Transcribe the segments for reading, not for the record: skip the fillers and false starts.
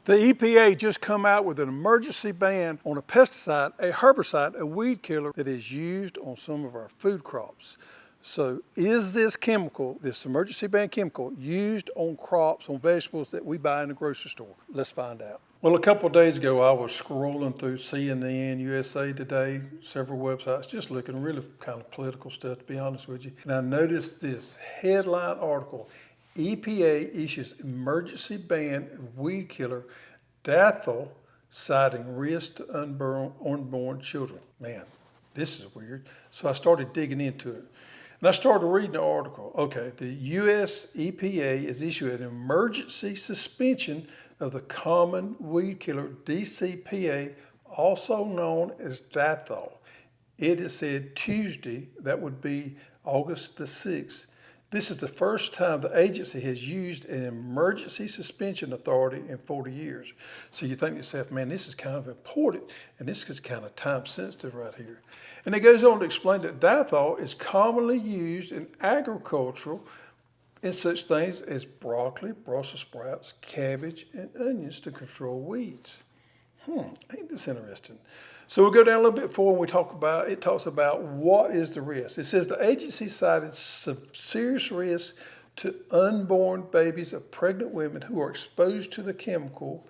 The EPA just come out with an emergency ban on a pesticide, a herbicide, a weed killer that is used on some of our food crops. So is this chemical, this emergency ban chemical, used on crops, on vegetables that we buy in the grocery store? Let's find out. Well, a couple of days ago, I was scrolling through CNN, USA Today, several websites, just looking really kind of political stuff, to be honest with you. And I noticed this headline article: EPA issues emergency ban of weed killer Dacthal, citing risk to unborn children. Man, this is weird. So I started digging into it. And I started reading the article. Okay, the U.S. EPA is issuing an emergency suspension of the common weed killer DCPA, also known as Dacthal. It is said Tuesday, that would be August the 6th. This is the first time the agency has used an emergency suspension authority in 40 years. So you think to yourself, man, this is kind of important, and this is kind of time sensitive right here. And it goes on to explain that Dacthal is commonly used in agriculture in such things as broccoli, Brussels sprouts, cabbage, and onions to control weeds. Ain't this interesting? So we'll go down a little bit forward and it talks about what is the risk. It says the agency cited serious risk to unborn babies of pregnant women who are exposed to the chemical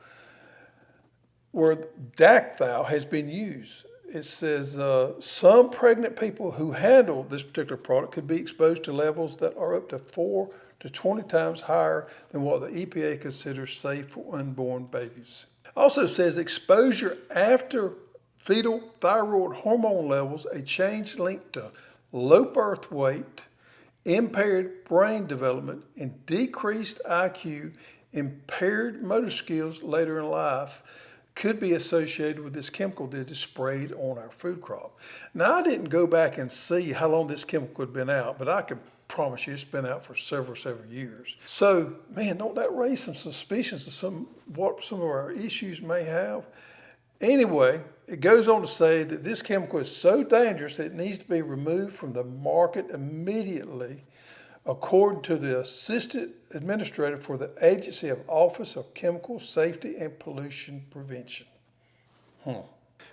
where Dacthal has been used. It says some pregnant people who handle this particular product could be exposed to levels that are up to 4 to 20 times higher than what the EPA considers safe for unborn babies. Also says exposure after fetal thyroid hormone levels, a change linked to low birth weight, impaired brain development, and decreased IQ, impaired motor skills later in life, could be associated with this chemical that is sprayed on our food crop. Now, I didn't go back and see how long this chemical had been out, but I can promise you it's been out for several years. So, man, don't that raise some suspicions of what some of our issues may have? Anyway, it goes on to say that this chemical is so dangerous that it needs to be removed from the market immediately, according to the Assistant Administrator for the Agency of Office of Chemical Safety and Pollution Prevention.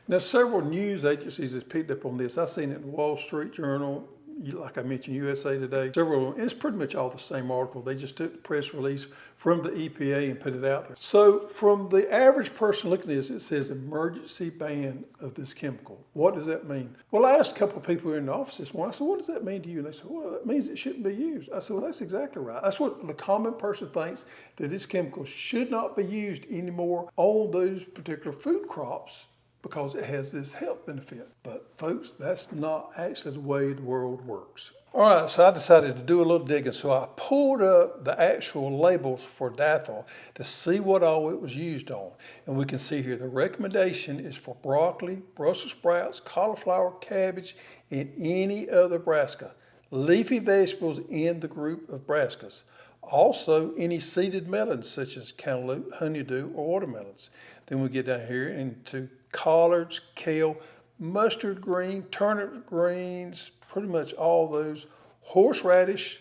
Now, several news agencies have picked up on this. I've seen it in the Wall Street Journal, like I mentioned, USA Today. And it's pretty much all the same article. They just took the press release from the EPA and put it out there. So from the average person looking at this, it says emergency ban of this chemical. What does that mean? Well, I asked a couple of people in the office this morning. I said, what does that mean to you? And they said, well, that means it shouldn't be used. I said, well, that's exactly right. That's what the common person thinks, that this chemical should not be used anymore on those particular food crops, because it has this health benefit. But folks, that's not actually the way the world works. All right, so I decided to do a little digging. So I pulled up the actual labels for Dacthal to see what all it was used on. And we can see here the recommendation is for broccoli, Brussels sprouts, cauliflower, cabbage, and any other brassica. Leafy vegetables in the group of brassicas. Also, any seeded melons such as cantaloupe, honeydew, or watermelons. Then we get down here into collards, kale, mustard green, turnip greens, pretty much all those. Horseradish,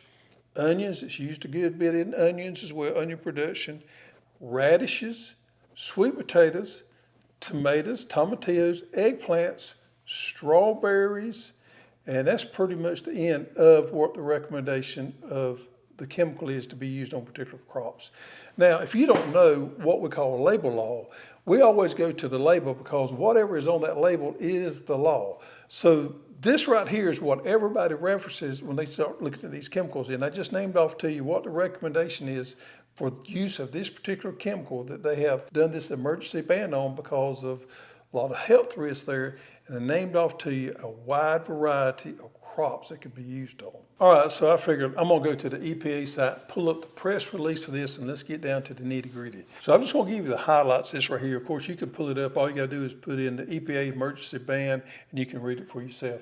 onions, it's used a good bit in onions as well, onion production. Radishes, sweet potatoes, tomatoes, tomatillos, eggplants, strawberries, and that's pretty much the end of what the recommendation of the chemical is to be used on particular crops. Now, if you don't know what we call a label law, we always go to the label because whatever is on that label is the law. So this right here is what everybody references when they start looking at these chemicals. And I just named off to you what the recommendation is for use of this particular chemical that they have done this emergency ban on because of a lot of health risks there. And I named off to you a wide variety of crops that could be used on. All right, so I figured I'm gonna go to the EPA site, pull up the press release for this, and let's get down to the nitty gritty. So I'm just gonna give you the highlights of this right here. Of course, you can pull it up. All you gotta do is put in the EPA emergency ban, and you can read it for yourself.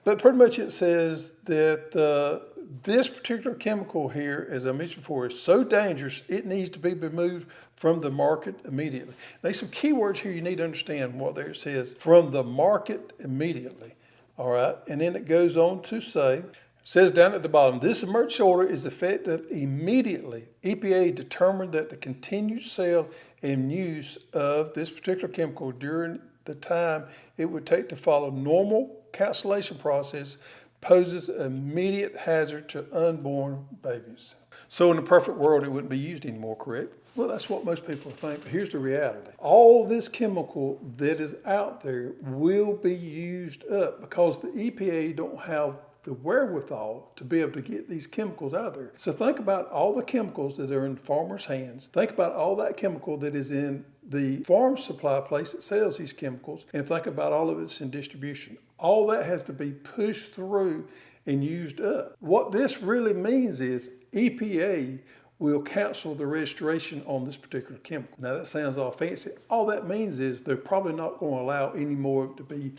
But pretty much it says that this particular chemical here, as I mentioned before, is so dangerous, it needs to be removed from the market immediately. There's some keywords here you need to understand what there it says, from the market immediately. All right, and then it goes on to say, says down at the bottom, this emergency order is effective immediately. EPA determined that the continued sale and use of this particular chemical during the time it would take to follow normal calculation process poses an immediate hazard to unborn babies. So in the perfect world, it wouldn't be used anymore, correct? Well, that's what most people think, but here's the reality. All this chemical that is out there will be used up because the EPA don't have the wherewithal to be able to get these chemicals out there. So think about all the chemicals that are in farmers' hands. Think about all that chemical that is in the farm supply place that sells these chemicals, and think about all of it's in distribution. All that has to be pushed through and used up. What this really means is EPA will cancel the registration on this particular chemical. Now that sounds all fancy. All that means is they're probably not going to allow any more to be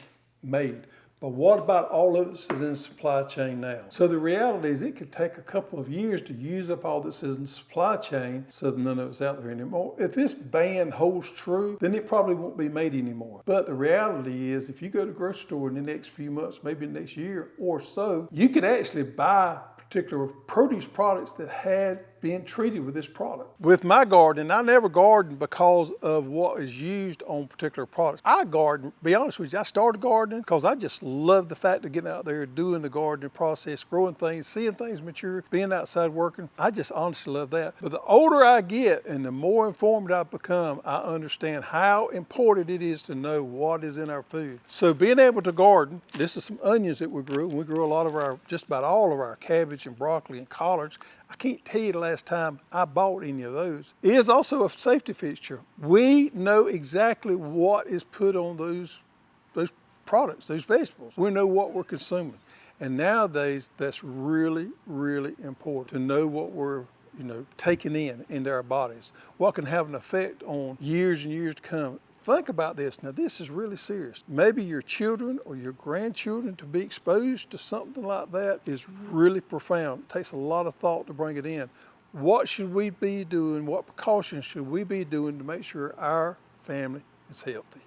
made. But what about all of this that's in the supply chain now? So the reality is it could take a couple of years to use up all this in the supply chain so that none of it's out there anymore. If this ban holds true, then it probably won't be made anymore. But the reality is if you go to the grocery store in the next few months, maybe next year or so, you could actually buy particular produce products that had been treated with this product. With my garden, I never garden because of what is used on particular products. I garden, to be honest with you, I started gardening because I just love the fact of getting out there, doing the gardening process, growing things, seeing things mature, being outside working. I just honestly love that. But the older I get and the more informed I become, I understand how important it is to know what is in our food. So being able to garden, this is some onions that we grew. We grew a lot of our, just about all of our cabbage and broccoli and collards. I can't tell you the last time I bought any of those. It is also a safety feature. We know exactly what is put on those products, those vegetables. We know what we're consuming. And nowadays, that's really, really important to know what we're taking into our bodies. What can have an effect on years and years to come. Think about this. Now, this is really serious. Maybe your children or your grandchildren to be exposed to something like that is really profound. It takes a lot of thought to bring it in. What should we be doing? What precautions should we be doing to make sure our family is healthy?